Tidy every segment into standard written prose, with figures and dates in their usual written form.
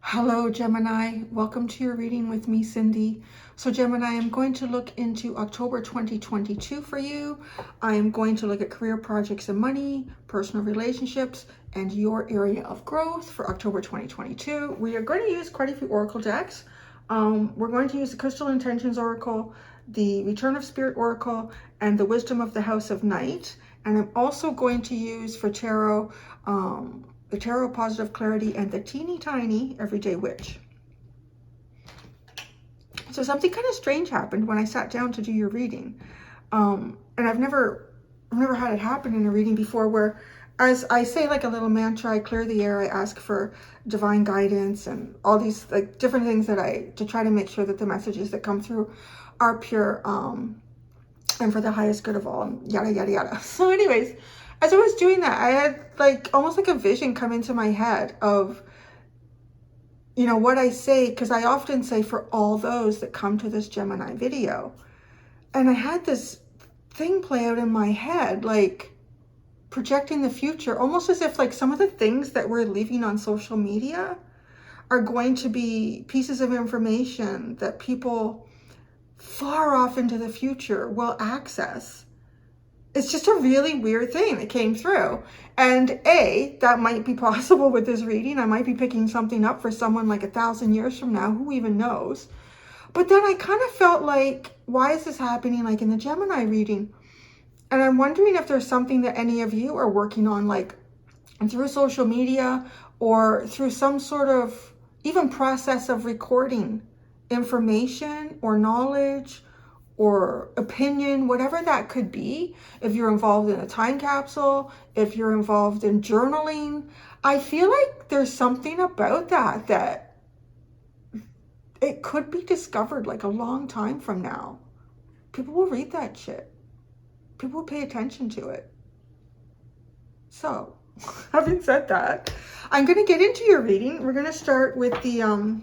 Hello, Gemini. Welcome to your reading with me, Cindy. So, Gemini, I'm going to look into October 2022 for you. I am going to look at career, projects, and money, personal relationships, and your area of growth for October 2022. We are going to use quite a few Oracle decks. We're going to use the Crystal Intentions Oracle, the Return of Spirit Oracle, and the Wisdom of the House of Night. And I'm also going to use for Tarot, the Tarot Positive Clarity, and the Teeny Tiny Everyday Witch. So something kind of strange happened when I sat down to do your reading. And I've never had it happen in a reading before, where as I say like a little mantra, I clear the air, I ask for divine guidance and all these like different things to try to make sure that the messages that come through are pure and for the highest good of all, yada, yada, yada. So anyways, as I was doing that, I had like almost like a vision come into my head of, you know, what I say, because I often say for all those that come to this Gemini video. And I had this thing play out in my head, like projecting the future, almost as if like some of the things that we're leaving on social media are going to be pieces of information that people far off into the future will access. It's just a really weird thing that came through. And that might be possible with this reading. I might be picking something up for someone like 1,000 years from now, who even knows? But then I kind of felt like, why is this happening like in the Gemini reading? And I'm wondering if there's something that any of you are working on, like through social media or through some sort of even process of recording information or knowledge or opinion, whatever that could be. If you're involved in a time capsule, if you're involved in journaling, I feel like there's something about that it could be discovered like a long time from now. People will read that shit. People will pay attention to it. So, having said that, I'm going to get into your reading. We're going to start with the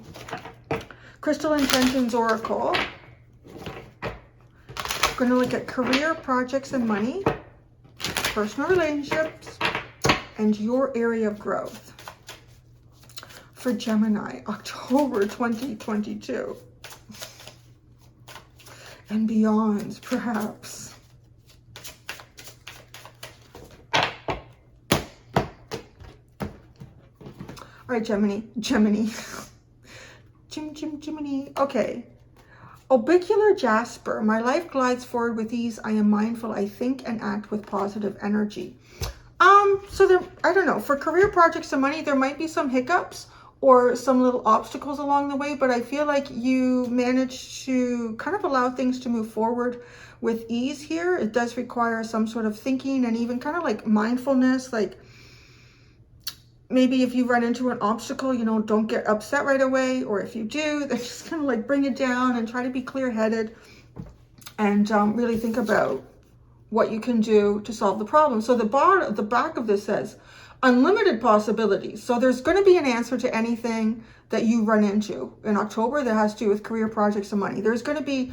Crystal Intentions Oracle. We're going to look at career, projects, and money, personal relationships, and your area of growth for Gemini, October 2022. And beyond, perhaps. All right, Gemini. Gemini. Okay. Obicular Jasper, my life glides forward with ease. I am mindful. I think and act with positive energy. So there, I don't know, for career, projects, and money, there might be some hiccups or some little obstacles along the way, but I feel like you managed to kind of allow things to move forward with ease here. It does require some sort of thinking and even kind of like mindfulness, like maybe if you run into an obstacle, you know, don't get upset right away. Or if you do, then just kind of like bring it down and try to be clear-headed and really think about what you can do to solve the problem. So the back of this says, unlimited possibilities. So there's going to be an answer to anything that you run into in October that has to do with career, projects, and money. There's going to be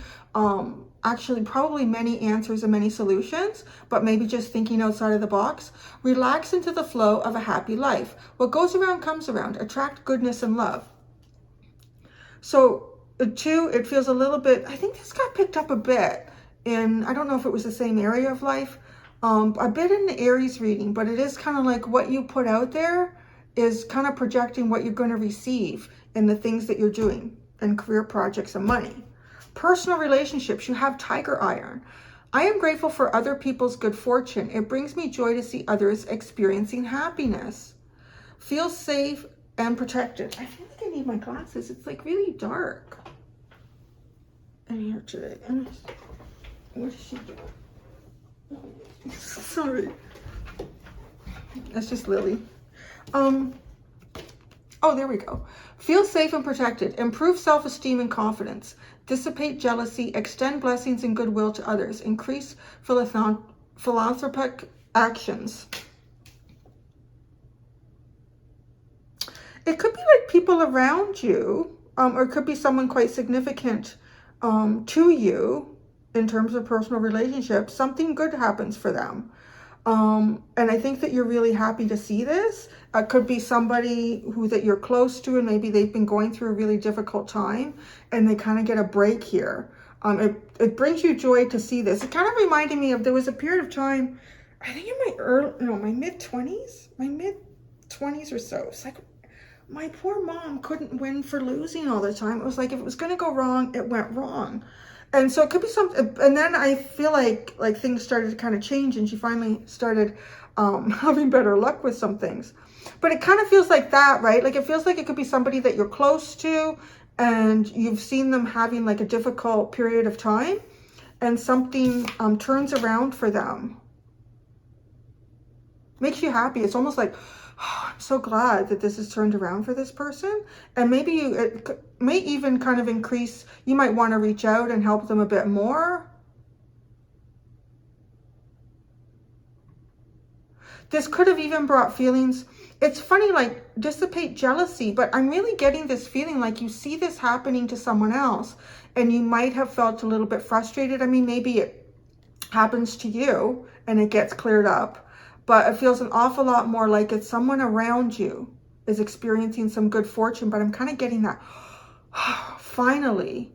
actually probably many answers and many solutions, but maybe just thinking outside of the box. Relax into the flow of a happy life. What goes around comes around. Attract goodness and love. So two, it feels a little bit, I think this got picked up a bit in, I don't know if it was the same area of life, a bit in the Aries reading, but it is kind of like what you put out there is kind of projecting what you're going to receive in the things that you're doing in career, projects, and money. Personal relationships, you have Tiger Iron. I am grateful for other people's good fortune. It brings me joy to see others experiencing happiness. Feel safe and protected. I feel like I need my glasses. It's like really dark in here today. What is she doing? Sorry. That's just Lily. Oh, there we go. Feel safe and protected. Improve self-esteem and confidence. Dissipate jealousy. Extend blessings and goodwill to others. Increase philanthropic actions. It could be like people around you, or it could be someone quite significant to you in terms of personal relationships, something good happens for them. And I think that you're really happy to see this. It could be somebody that you're close to, and maybe they've been going through a really difficult time and they kind of get a break here. It brings you joy to see this. It kind of reminded me of, there was a period of time, I think in my mid-20s or so. It's like my poor mom couldn't win for losing all the time. It was like, if it was going to go wrong, it went wrong. And so it could be something, and then I feel like things started to kind of change, and she finally started having better luck with some things. But it kind of feels like that, right? Like, it feels like it could be somebody that you're close to, and you've seen them having like a difficult period of time, and something turns around for them. Makes you happy. It's almost like, oh, I'm so glad that this has turned around for this person. And maybe it may even kind of increase, you might want to reach out and help them a bit more. This could have even brought feelings. It's funny, like, dissipate jealousy, but I'm really getting this feeling like you see this happening to someone else and you might have felt a little bit frustrated. I mean, maybe it happens to you and it gets cleared up, but it feels an awful lot more like it's someone around you is experiencing some good fortune. But I'm kind of getting that, finally.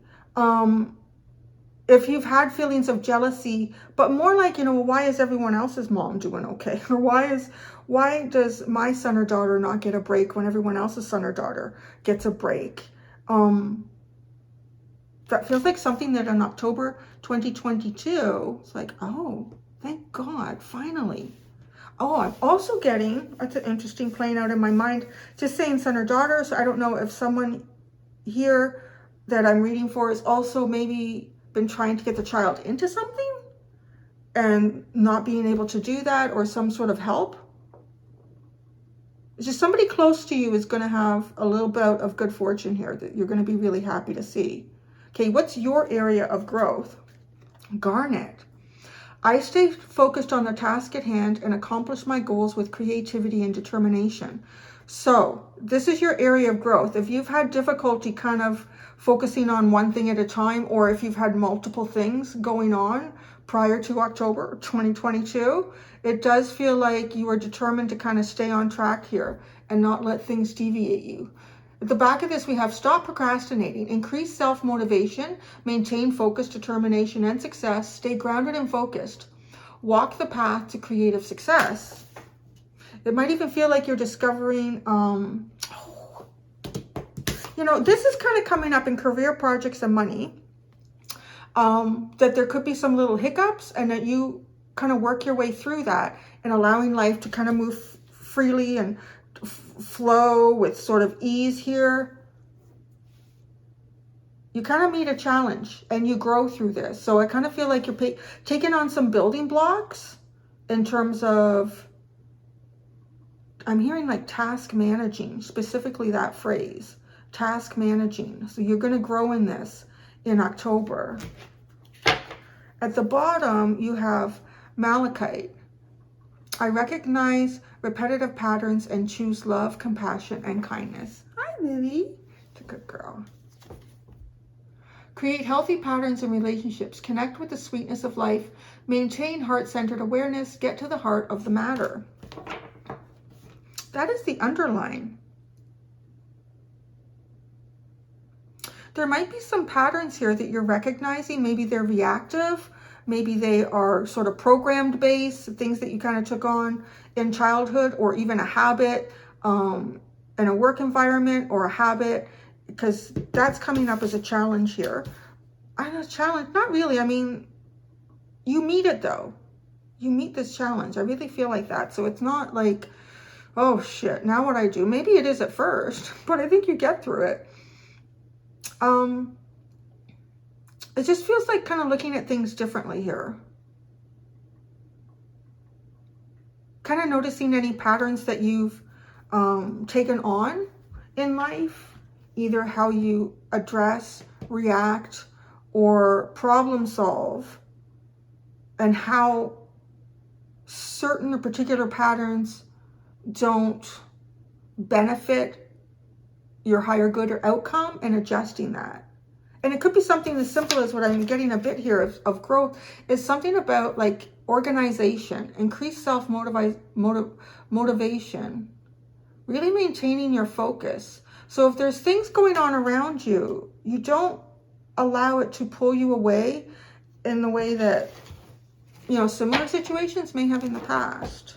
If you've had feelings of jealousy, but more like, why is everyone else's mom doing okay? Or why does my son or daughter not get a break when everyone else's son or daughter gets a break? That feels like something that in October 2022, it's like, oh, thank God, finally. Oh, I'm also getting, that's an interesting playing out in my mind, just saying son or daughter. So I don't know if someone here that I'm reading for is also maybe been trying to get the child into something and not being able to do that, or some sort of help. It's just somebody close to you is going to have a little bit of good fortune here that you're going to be really happy to see. Okay, what's your area of growth? Garnet. I stay focused on the task at hand and accomplish my goals with creativity and determination. So this is your area of growth. If you've had difficulty kind of focusing on one thing at a time, or if you've had multiple things going on prior to October 2022, it does feel like you are determined to kind of stay on track here and not let things deviate you. At the back of this, we have stop procrastinating, increase self-motivation, maintain focus, determination, and success, stay grounded and focused, walk the path to creative success. It might even feel like you're discovering, this is kind of coming up in career projects and money, that there could be some little hiccups, and that you kind of work your way through that and allowing life to kind of move freely and flow with sort of ease here. You kind of meet a challenge and you grow through this. So I kind of feel like you're taking on some building blocks in terms of, I'm hearing like task managing, specifically that phrase, task managing. So you're going to grow in this in October. At the bottom, you have malachite. I recognize repetitive patterns and choose love, compassion, and kindness. Hi, Lily. It's a good girl. Create healthy patterns in relationships. Connect with the sweetness of life. Maintain heart-centered awareness. Get to the heart of the matter. That is the underline. There might be some patterns here that you're recognizing. Maybe they're reactive. Maybe they are sort of programmed based, things that you kind of took on in childhood, or even a habit in a work environment, or a habit, because that's coming up as a challenge here. I know, challenge, not really. I mean, you meet it though. You meet this challenge. I really feel like that. So it's not like, oh shit, now what I do? Maybe it is at first, but I think you get through it. It just feels like kind of looking at things differently here. Kind of noticing any patterns that you've taken on in life, either how you address, react, or problem solve, and how certain or particular patterns don't benefit your higher good or outcome, and adjusting that. And it could be something as simple as what I'm getting a bit here of growth, is something about like organization, increased motivation, really maintaining your focus. So if there's things going on around you, you don't allow it to pull you away in the way that, you know, similar situations may have in the past.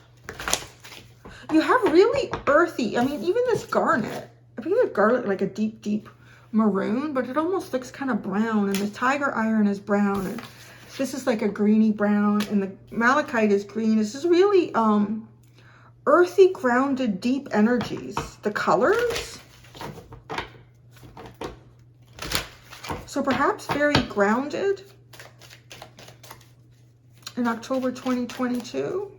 You have really earthy, I mean, even this garnet, I think the garnet like a deep, deep maroon, but it almost looks kind of brown, and the tiger iron is brown, and this is like a greeny brown, and the malachite is green. This is really earthy, grounded, deep energies. The colors, so perhaps very grounded in October 2022.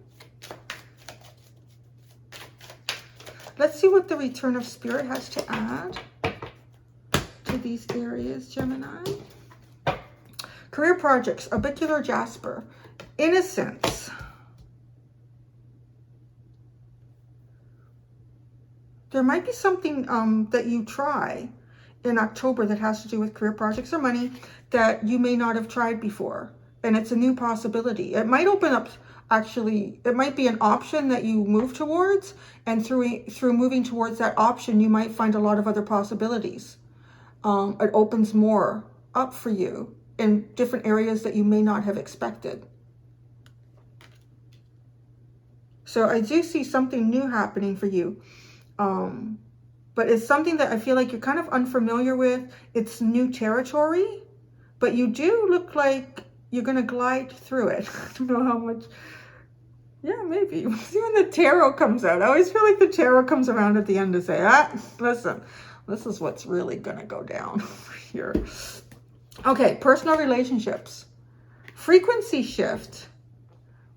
Let's see what the return of spirit has to add to these areas, Gemini. Career projects, orbicular jasper, innocence. There might be something that you try in October that has to do with career projects or money that you may not have tried before. And it's a new possibility. It might open up, actually, it might be an option that you move towards. And through moving towards that option, you might find a lot of other possibilities. It opens more up for you in different areas that you may not have expected. So I do see something new happening for you. But it's something that I feel like you're kind of unfamiliar with. It's new territory, but you do look like you're going to glide through it. I don't know how much. Yeah, maybe. See when the tarot comes out. I always feel like the tarot comes around at the end to say, listen, this is what's really going to go down here. Okay, personal relationships. Frequency shift.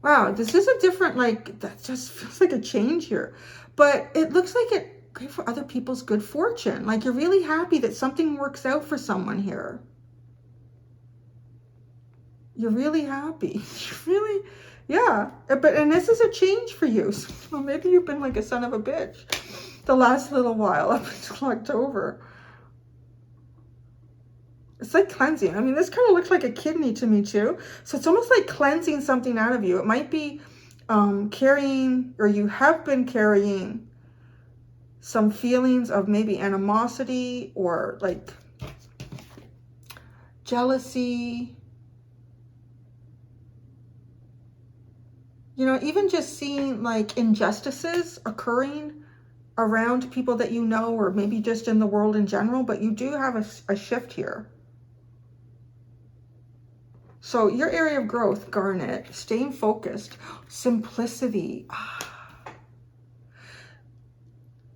Wow, this is a different, like, that just feels like a change here. But it looks like it great for other people's good fortune. Like you're really happy that something works out for someone here. You're really happy. You're really, yeah. And this is a change for you. So maybe you've been like a son of a bitch the last little while up until October. It's like cleansing. I mean, this kind of looks like a kidney to me too. So it's almost like cleansing something out of you. It might be carrying, or you have been carrying some feelings of maybe animosity or like jealousy. You know, even just seeing like injustices occurring around people that you know, or maybe just in the world in general, but you do have a shift here. So your area of growth, garnet, staying focused, simplicity.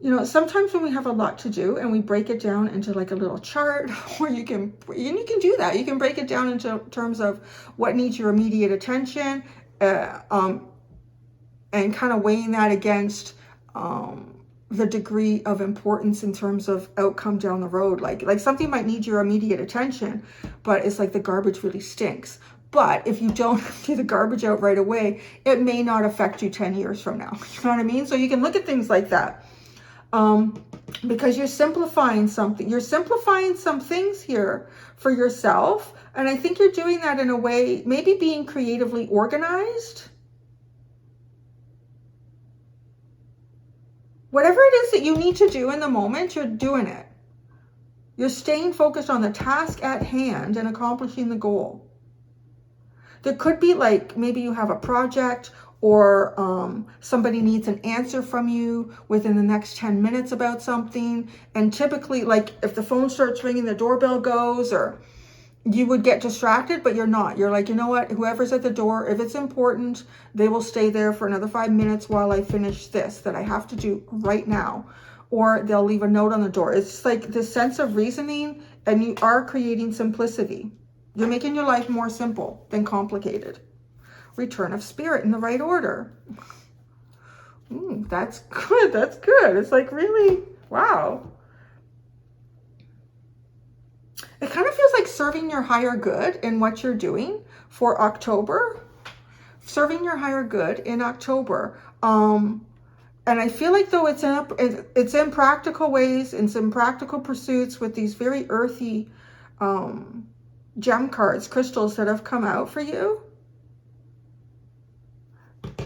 You know, sometimes when we have a lot to do and we break it down into like a little chart, or you can do that. You can break it down into terms of what needs your immediate attention, and kind of weighing that against the degree of importance in terms of outcome down the road. Like something might need your immediate attention, but it's like the garbage really stinks. But if you don't do the garbage out right away, it may not affect you 10 years from now. You know what I mean? So you can look at things like that. Because you're simplifying something. You're simplifying some things here for yourself. And I think you're doing that in a way, maybe being creatively organized. Whatever it is that you need to do in the moment, you're doing it. You're staying focused on the task at hand and accomplishing the goal. There could be like, maybe you have a project, or somebody needs an answer from you within the next 10 minutes about something. And typically, like if the phone starts ringing, the doorbell goes, or you would get distracted, but you're not. You're like, you know what, whoever's at the door, if it's important, they will stay there for another 5 minutes while I finish this that I have to do right now. Or they'll leave a note on the door. It's like this sense of reasoning, and you are creating simplicity. You're making your life more simple than complicated. Return of spirit in the right order. That's good. That's good. It's like really, wow. It kind of feels like serving your higher good in what you're doing for October. Serving your higher good in October. And I feel like though it's in practical ways, in some practical pursuits with these very earthy gem cards, crystals that have come out for you.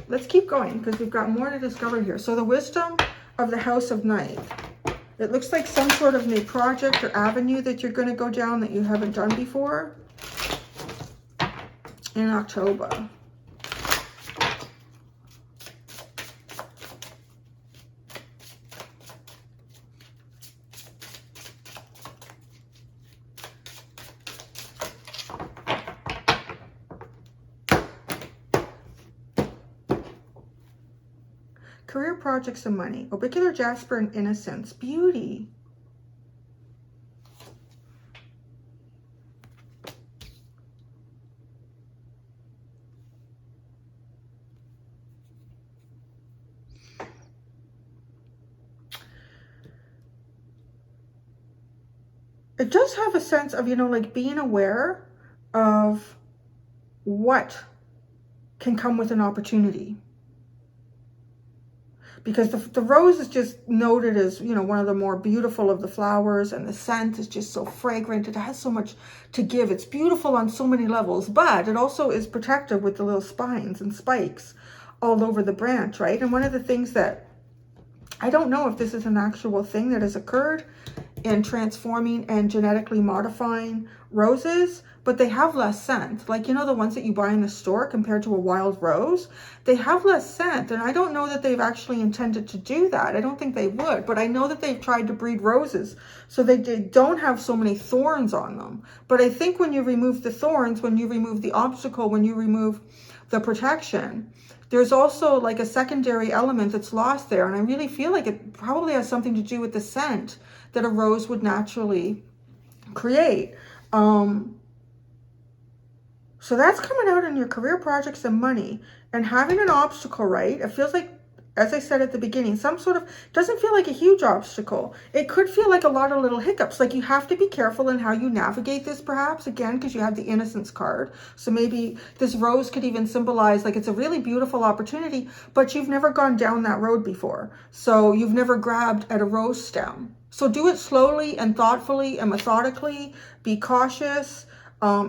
Let's keep going because we've got more to discover here. So the wisdom of the House of Night. It looks like some sort of new project or avenue that you're going to go down that you haven't done before in October. Career, projects, and money. Orbicular jasper and innocence. Beauty. It does have a sense of, you know, like being aware of what can come with an opportunity. Because the rose is just noted as, you know, one of the more beautiful of the flowers, and the scent is just so fragrant. It has so much to give. It's beautiful on so many levels, but it also is protective with the little spines and spikes all over the branch, right? And one of the things that, I don't know if this is an actual thing that has occurred in transforming and genetically modifying roses, but they have less scent. Like, you know, the ones that you buy in the store compared to a wild rose, they have less scent. And I don't know that they've actually intended to do that. I don't think they would, but I know that they've tried to breed roses so they don't have so many thorns on them. But I think when you remove the thorns, when you remove the obstacle, when you remove the protection, there's also like a secondary element that's lost there. And I really feel like it probably has something to do with the scent that a rose would naturally create. So that's coming out in your career, projects, and money. And having an obstacle, right? It feels like, as I said at the beginning, some sort of, doesn't feel like a huge obstacle. It could feel like a lot of little hiccups. Like you have to be careful in how you navigate this, perhaps, again, because you have the innocence card. So maybe this rose could even symbolize like it's a really beautiful opportunity, but you've never gone down that road before. So you've never grabbed at a rose stem. So do it slowly and thoughtfully and methodically. Be cautious.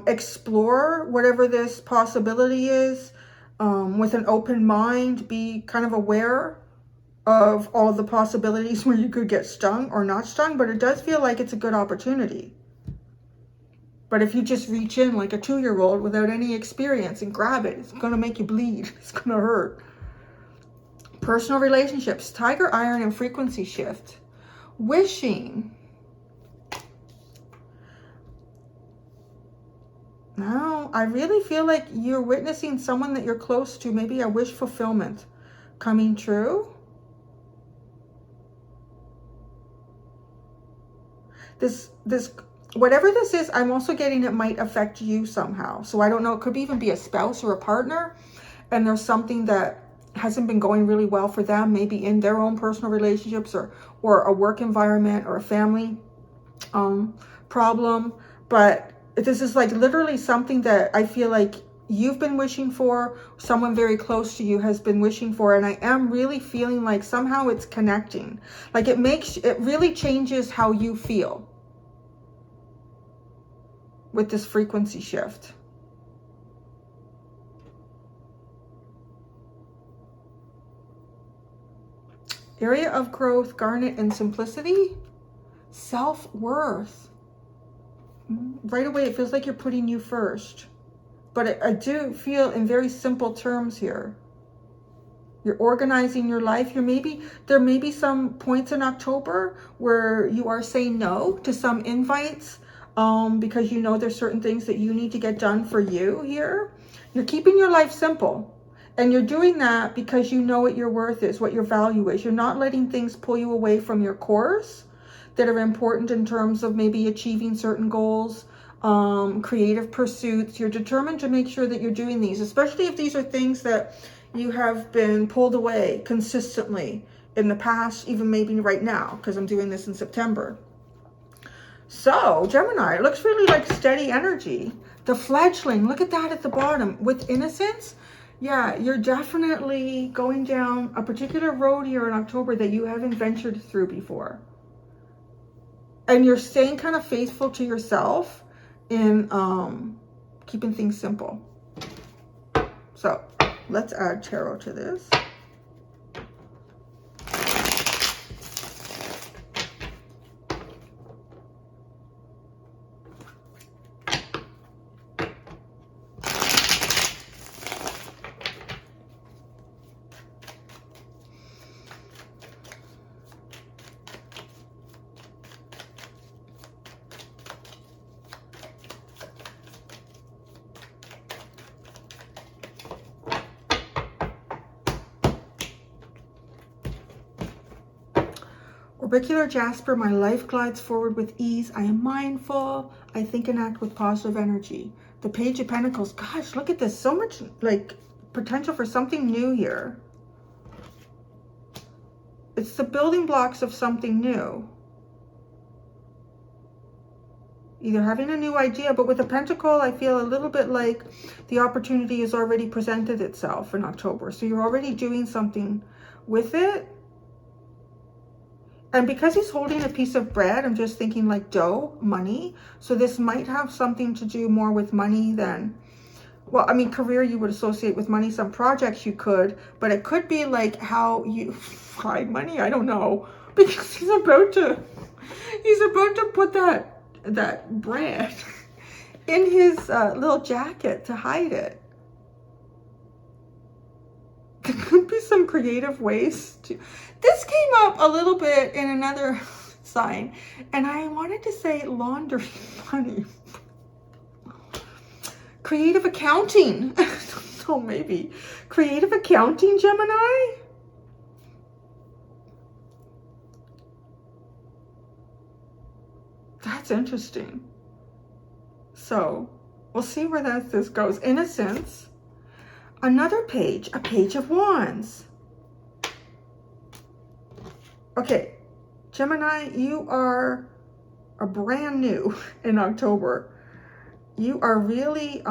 Explore whatever this possibility is with an open mind. Be kind of aware of all of the possibilities where you could get stung or not stung, but it does feel like it's a good opportunity. But if you just reach in like a 2-year-old without any experience and grab it, it's going to make you bleed. It's going to hurt. Personal relationships, tiger iron and frequency shift. Wishing. Now, I really feel like you're witnessing someone that you're close to, maybe a wish fulfillment coming true. This, whatever this is, I'm also getting it might affect you somehow. So I don't know, it could even be a spouse or a partner, and there's something that hasn't been going really well for them, maybe in their own personal relationships or a work environment or a family problem. But this is like literally something that I feel like you've been wishing for, someone very close to you has been wishing for, and I am really feeling like somehow it's connecting. Like it really changes how you feel with this frequency shift. Area of growth, garnet, and simplicity. Self-worth. Right away, it feels like you're putting you first. But I do feel in very simple terms here. You're organizing your life. There may be some points in October where you are saying no to some invites because you know there's certain things that you need to get done for you here. You're keeping your life simple. And you're doing that because you know what your worth is, what your value is. You're not letting things pull you away from your course that are important in terms of maybe achieving certain goals, creative pursuits. You're determined to make sure that you're doing these, especially if these are things that you have been pulled away consistently in the past, even maybe right now, because I'm doing this in September. So, Gemini, it looks really like steady energy. The fledgling, look at that at the bottom. With innocence, yeah, you're definitely going down a particular road here in October that you haven't ventured through before. And you're staying kind of faithful to yourself in keeping things simple. So let's add tarot to this. Orbicular Jasper, my life glides forward with ease. I am mindful. I think and act with positive energy. The Page of Pentacles. Gosh, look at this. So much like potential for something new here. It's the building blocks of something new. Either having a new idea, but with the Pentacle, I feel a little bit like the opportunity has already presented itself in October. So you're already doing something with it. And because he's holding a piece of bread, I'm just thinking like dough, money. So this might have something to do more with money than, well, I mean, career you would associate with money. Some projects you could, but it could be like how you find money. I don't know, because he's about to put that bread in his little jacket to hide it. There could be some creative ways to... This came up a little bit in another sign, and I wanted to say laundry money. Creative accounting. So maybe creative accounting, Gemini? That's interesting. So we'll see where this goes. Innocence. Another page, a Page of Wands. Okay, Gemini, you are a brand new in October. You are really,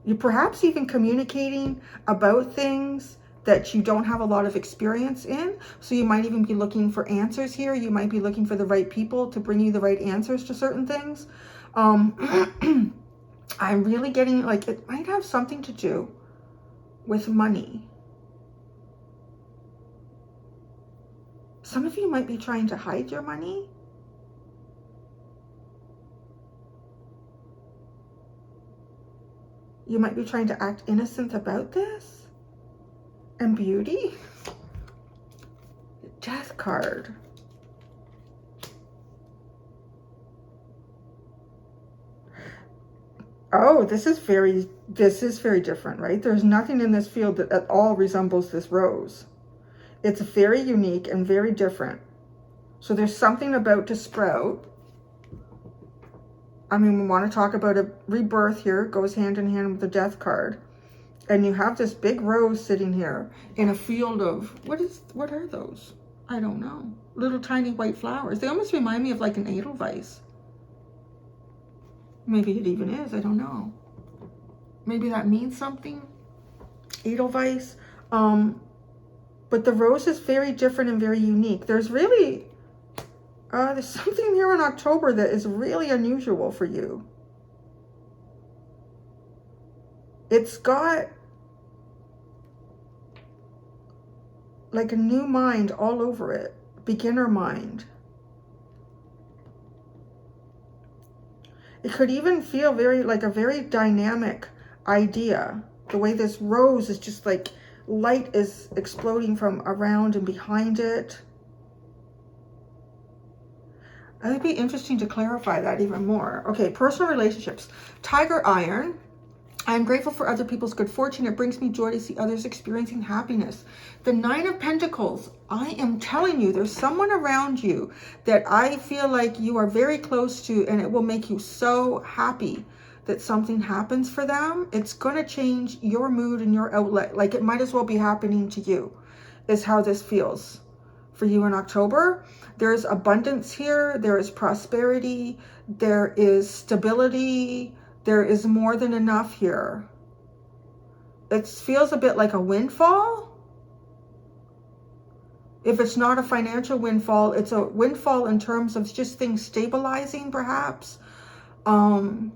you're perhaps even communicating about things that you don't have a lot of experience in. So you might even be looking for answers here. You might be looking for the right people to bring you the right answers to certain things. I'm really getting like it might have something to do with money. Some of you might be trying to hide your money. You might be trying to act innocent about this. And beauty. Death card. Oh, this is very different, right? There's nothing in this field that at all resembles this rose. It's very unique and very different. So there's something about to sprout. I mean, we want to talk about a rebirth here. It goes hand in hand with the death card. And you have this big rose sitting here in a field of, what are those? I don't know. Little tiny white flowers. They almost remind me of like an Edelweiss. Maybe it even is, I don't know. Maybe that means something. Edelweiss. But the rose is very different and very unique. There's really, there's something here in October that is really unusual for you. It's got like a new mind all over it. Beginner mind. It could even feel very like a very dynamic idea. The way this rose is just like light is exploding from around and behind it. It would be interesting to clarify that even more. Okay, personal relationships. Tiger Iron. I am grateful for other people's good fortune. It brings me joy to see others experiencing happiness. The Nine of Pentacles. I am telling you, there's someone around you that I feel like you are very close to, and it will make you so happy that something happens for them. It's going to change your mood and your outlet. Like it might as well be happening to you, is how this feels for you in October. There's abundance here. There is prosperity. There is stability. There is more than enough here. It feels a bit like a windfall. If it's not a financial windfall, it's a windfall in terms of just things stabilizing, perhaps. The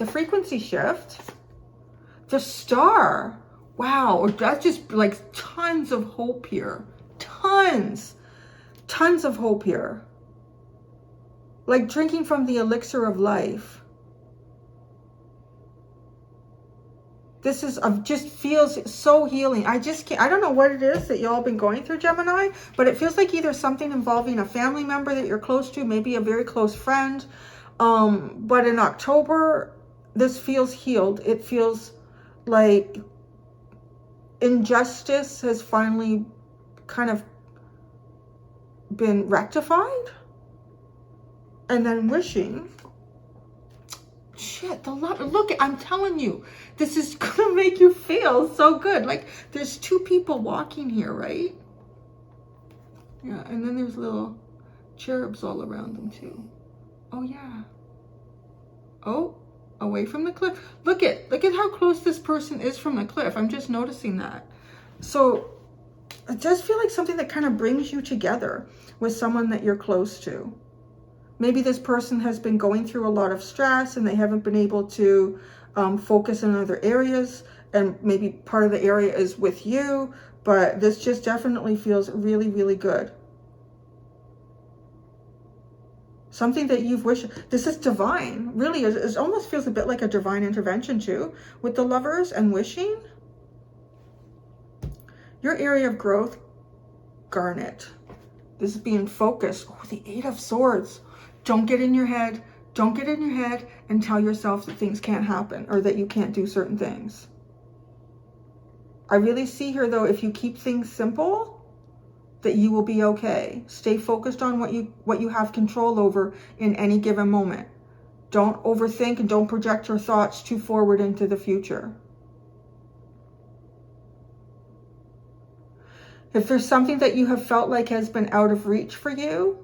frequency shift. The star. Wow, that's just like tons of hope here. Tons of hope here. Like drinking from the elixir of life. This is just feels so healing. I just can't, I don't know what it is that y'all been going through, Gemini, but it feels like either something involving a family member that you're close to, maybe a very close friend. But in October, this feels healed. It feels like injustice has finally kind of been rectified. And then wishing. Shit, the love, look, I'm telling you, this is gonna make you feel so good. Like there's two people walking here, right? Yeah, and then there's little cherubs all around them too. Oh yeah. Oh, away from the cliff. Look at how close this person is from the cliff. I'm just noticing that. So it does feel like something that kind of brings you together with someone that you're close to. Maybe this person has been going through a lot of stress and they haven't been able to focus in other areas. And maybe part of the area is with you, but this just definitely feels really, really good. Something that you've wished. This is divine. Really, it almost feels a bit like a divine intervention too with the Lovers and wishing. Your area of growth, Garnet. This is being focused. Oh, the Eight of Swords. Don't get in your head. Don't get in your head and tell yourself that things can't happen or that you can't do certain things. I really see here, though, if you keep things simple, that you will be okay. Stay focused on what you have control over in any given moment. Don't overthink and don't project your thoughts too forward into the future. If there's something that you have felt like has been out of reach for you,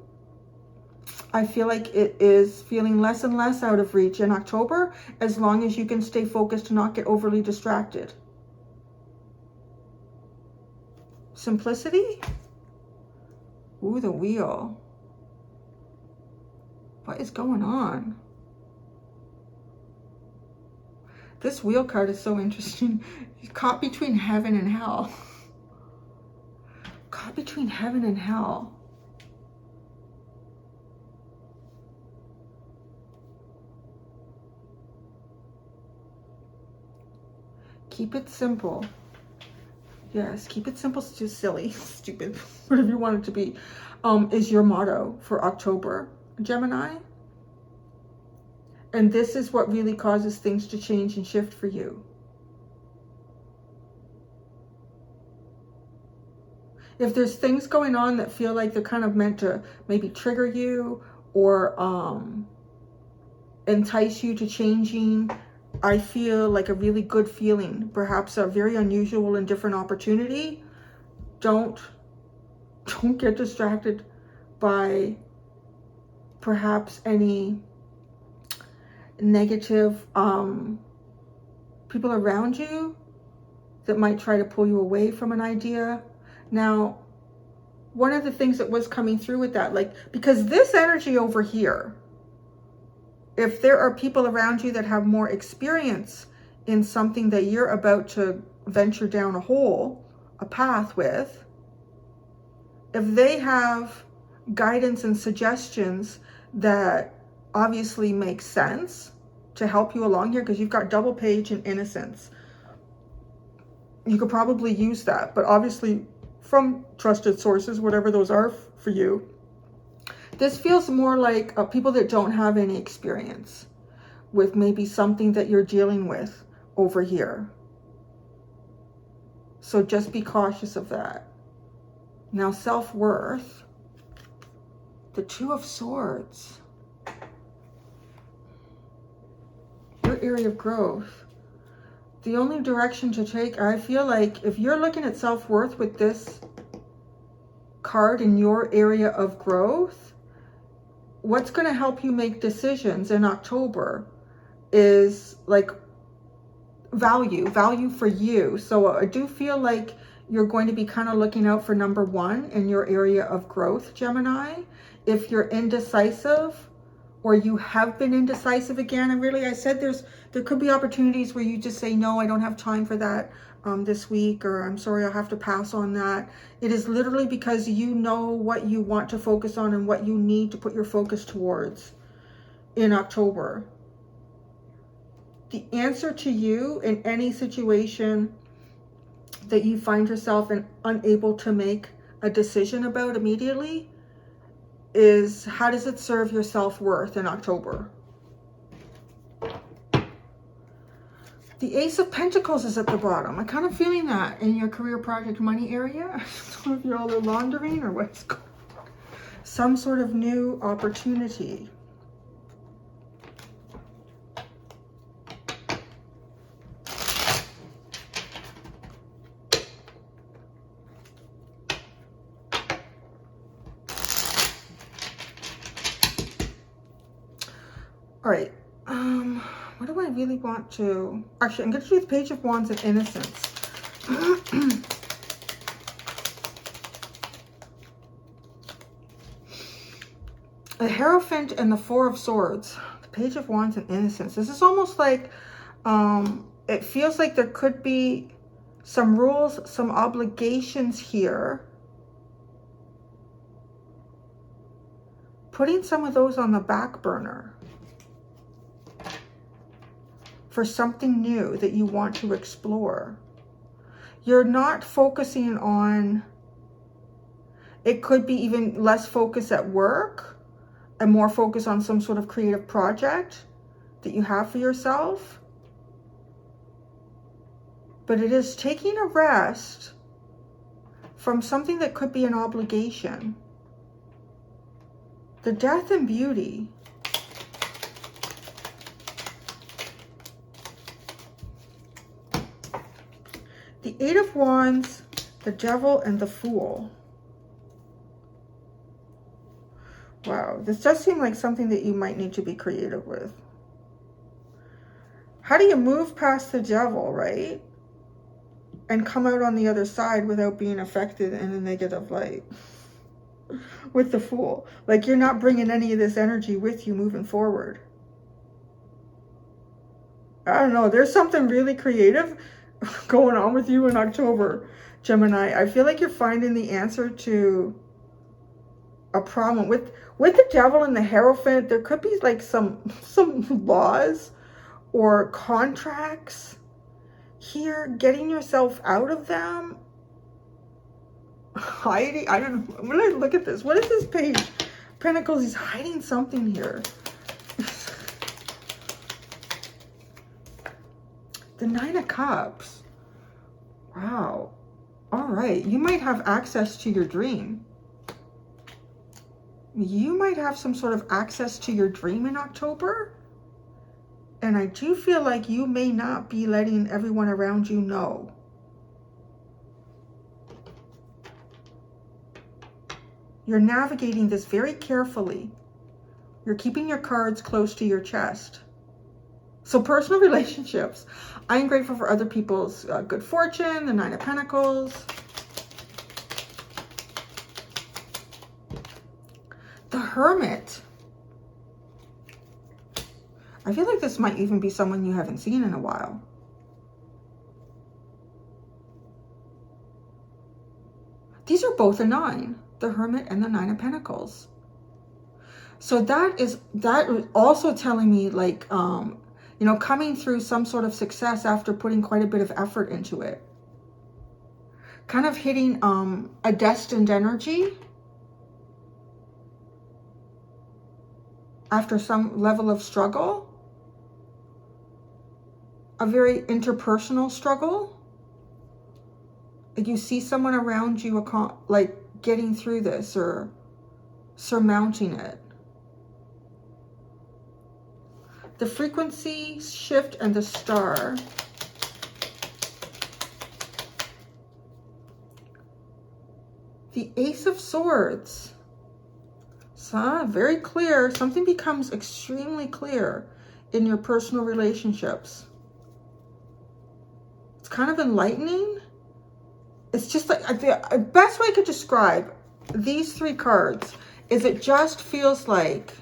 I feel like it is feeling less and less out of reach in October, as long as you can stay focused and not get overly distracted. Simplicity. Ooh, the Wheel. What is going on? This Wheel card is so interesting. You're caught between heaven and hell. Caught between heaven and hell. Keep it simple. Yes, keep it simple, silly, stupid, whatever you want it to be, is your motto for October, Gemini. And this is what really causes things to change and shift for you. If there's things going on that feel like they're kind of meant to maybe trigger you or entice you to changing, I feel like a really good feeling, perhaps a very unusual and different opportunity. Don't get distracted by perhaps any negative people around you that might try to pull you away from an idea. Now, one of the things that was coming through with that, like, because this energy over here, if there are people around you that have more experience in something that you're about to venture down a path with, if they have guidance and suggestions that obviously make sense to help you along here, because you've got double page and innocence, you could probably use that, but obviously from trusted sources, whatever those are for you. This feels more like people that don't have any experience with maybe something that you're dealing with over here. So just be cautious of that. Now, self-worth, the Two of Swords, your area of growth. The only direction to take, I feel like if you're looking at self-worth with this card in your area of growth, what's going to help you make decisions in October is like value for you. So I do feel like you're going to be kind of looking out for number one in your area of growth, Gemini. If you're indecisive or you have been indecisive again, and really I said there could be opportunities where you just say, no, I don't have time for that this week, or I'm sorry, I'll have to pass on that. It is literally because you know what you want to focus on and what you need to put your focus towards in October. The answer to you in any situation that you find yourself unable to make a decision about immediately is, how does it serve your self-worth in October? The Ace of Pentacles is at the bottom. I'm kind of feeling that in your career, project, money area. I don't know if you're all laundering or what's going on. Some sort of new opportunity. All right. What do I really want to... Actually, I'm going to do the Page of Wands and Innocence. The Hierophant and the Four of Swords. The Page of Wands and Innocence. This is almost like... it feels like there could be some rules, some obligations here. Putting some of those on the back burner for something new that you want to explore. You're not focusing on, it could be even less focus at work and more focus on some sort of creative project that you have for yourself. But it is taking a rest from something that could be an obligation. The Death and Beauty. The Eight of Wands, the Devil, and the Fool. Wow, this does seem like something that you might need to be creative with. How do you move past the Devil, right? And come out on the other side without being affected in a negative light? With the Fool. Like, you're not bringing any of this energy with you moving forward. I don't know. There's something really creative going on with you in October, Gemini. I feel like you're finding the answer to a problem with the Devil and the Hierophant. There could be like some laws or contracts here, getting yourself out of them. Hiding, I don't know. When I look at this, what is this Page? Pentacles, he's hiding something here. The Nine of Cups. Wow. All right. You might have access to your dream. You might have some sort of access to your dream in October. And I do feel like you may not be letting everyone around you know. You're navigating this very carefully. You're keeping your cards close to your chest. So personal relationships. I am grateful for other people's good fortune, the Nine of Pentacles. The Hermit. I feel like this might even be someone you haven't seen in a while. These are both a 9. The Hermit and the Nine of Pentacles. So that is also telling me, like, you know, coming through some sort of success after putting quite a bit of effort into it. Kind of hitting a destined energy after some level of struggle. A very interpersonal struggle. Like, you see someone around you, like, getting through this or surmounting it. The frequency shift and the star. The Ace of Swords. So, very clear. Something becomes extremely clear in your personal relationships. It's kind of enlightening. it's just like the best way I could describe these 3 cards is it just feels like,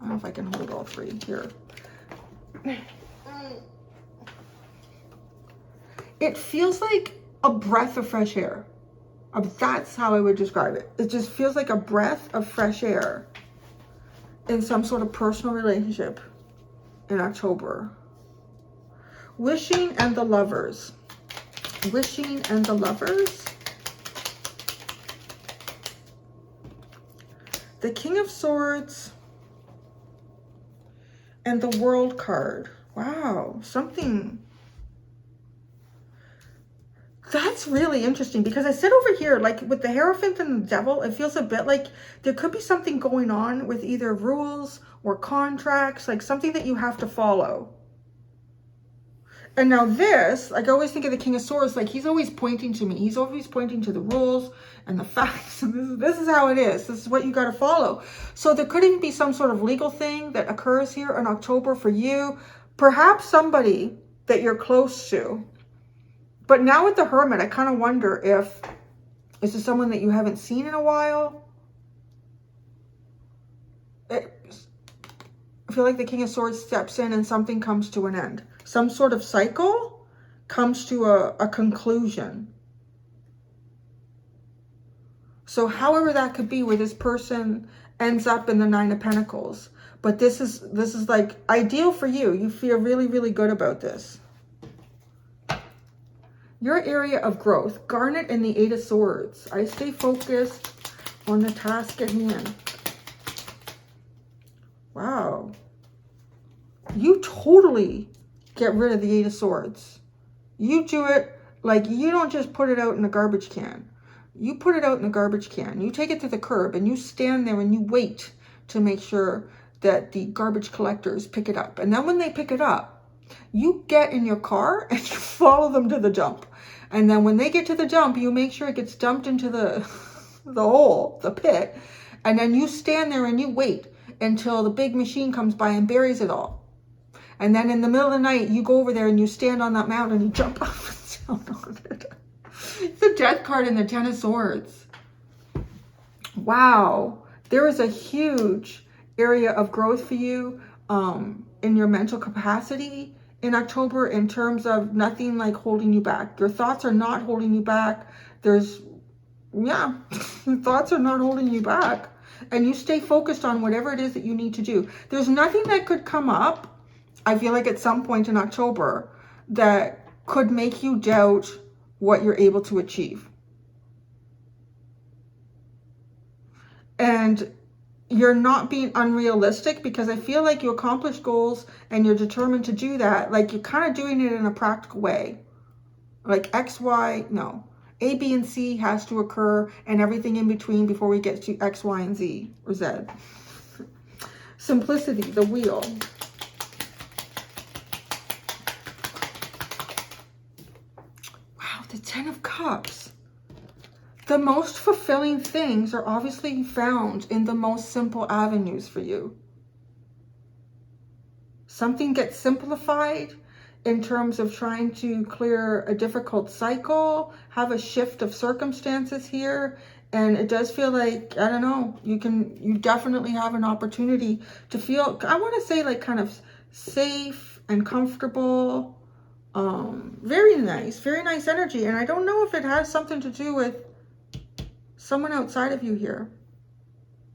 I don't know if I can hold all 3 here. It feels like a breath of fresh air. That's how I would describe it. It just feels like a breath of fresh air in some sort of personal relationship in October. Wishing and the Lovers. Wishing and the Lovers. The King of Swords and the World card. Wow, something. That's really interesting because I sit over here, like with the Hierophant and the Devil, it feels a bit like there could be something going on with either rules or contracts, like something that you have to follow. And now this, like I always think of the King of Swords, like he's always pointing to me. He's always pointing to the rules and the facts. This is how it is. This is what you got to follow. So there could even be some sort of legal thing that occurs here in October for you. Perhaps somebody that you're close to. But now with the Hermit, I kind of wonder if this is someone that you haven't seen in a while. I feel like the King of Swords steps in and something comes to an end. Some sort of cycle comes to a conclusion. So however that could be where this person ends up in the 9 of Pentacles. But this is like ideal for you. You feel really, really good about this. Your area of growth, Garnet and the 8 of Swords. I stay focused on the task at hand. Wow. You totally get rid of the 8 of Swords. You do it like you don't just put it out in a garbage can. You put it out in a garbage can. You take it to the curb and you stand there and you wait to make sure that the garbage collectors pick it up. And then when they pick it up, you get in your car and you follow them to the dump. And then when they get to the dump, you make sure it gets dumped into the hole, the pit. And then you stand there and you wait until the big machine comes by and buries it all. And then in the middle of the night, you go over there and you stand on that mountain and you jump up and down on it. It's a Death card in the 10 of Swords. Wow. There is a huge area of growth for you in your mental capacity in October in terms of nothing like holding you back. Your thoughts are not holding you back. Thoughts are not holding you back. And you stay focused on whatever it is that you need to do. There's nothing that could come up, I feel like at some point in October, that could make you doubt what you're able to achieve. And you're not being unrealistic because I feel like you accomplish goals and you're determined to do that. Like you're kind of doing it in a practical way. Like X, Y, no. A, B, and C has to occur and everything in between before we get to X, Y, and Z or Z. Simplicity, the wheel. Wow, the 10 of Cups. The most fulfilling things are obviously found in the most simple avenues for you. Something gets simplified in terms of trying to clear a difficult cycle, have a shift of circumstances here. And it does feel like, I don't know, you definitely have an opportunity to feel, I want to say like kind of safe and comfortable. Very nice energy. And I don't know if it has something to do with someone outside of you here.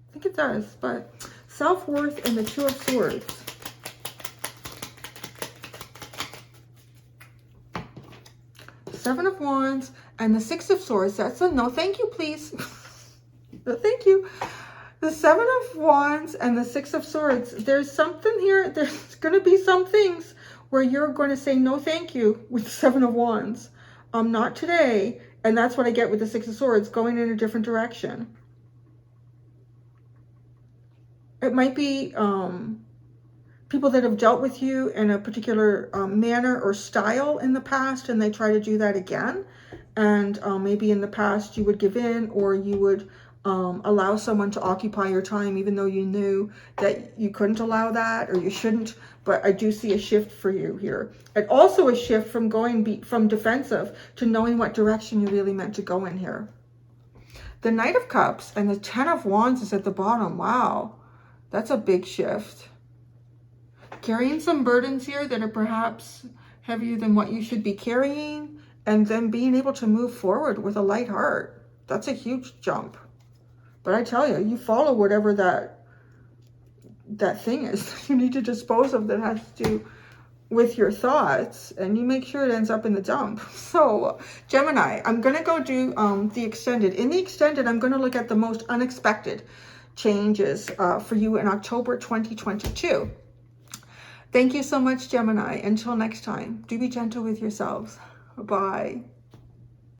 I think it does, but self-worth and the 2 of Swords. Seven of Wands and the 6 of Swords. That's a no thank you, please. No thank you. The 7 of Wands and the 6 of Swords. There's something here. There's going to be some things where you're going to say no thank you with the 7 of Wands. Not today. And that's what I get with the 6 of Swords, going in a different direction. It might be people that have dealt with you in a particular manner or style in the past, and they try to do that again. And maybe in the past you would give in, or you would allow someone to occupy your time, even though you knew that you couldn't allow that or you shouldn't. But I do see a shift for you here. And also a shift from going from defensive to knowing what direction you really meant to go in here. The Knight of Cups and the Ten of Wands is at the bottom. Wow, that's a big shift. Carrying some burdens here that are perhaps heavier than what you should be carrying, and then being able to move forward with a light heart. That's a huge jump. But I tell you, you follow whatever that thing is that you need to dispose of that has to do with your thoughts, and you make sure it ends up in the dump. So Gemini, I'm going to go do the extended. In the extended, I'm going to look at the most unexpected changes for you in October 2022. Thank you so much, Gemini. Until next time, do be gentle with yourselves. Bye.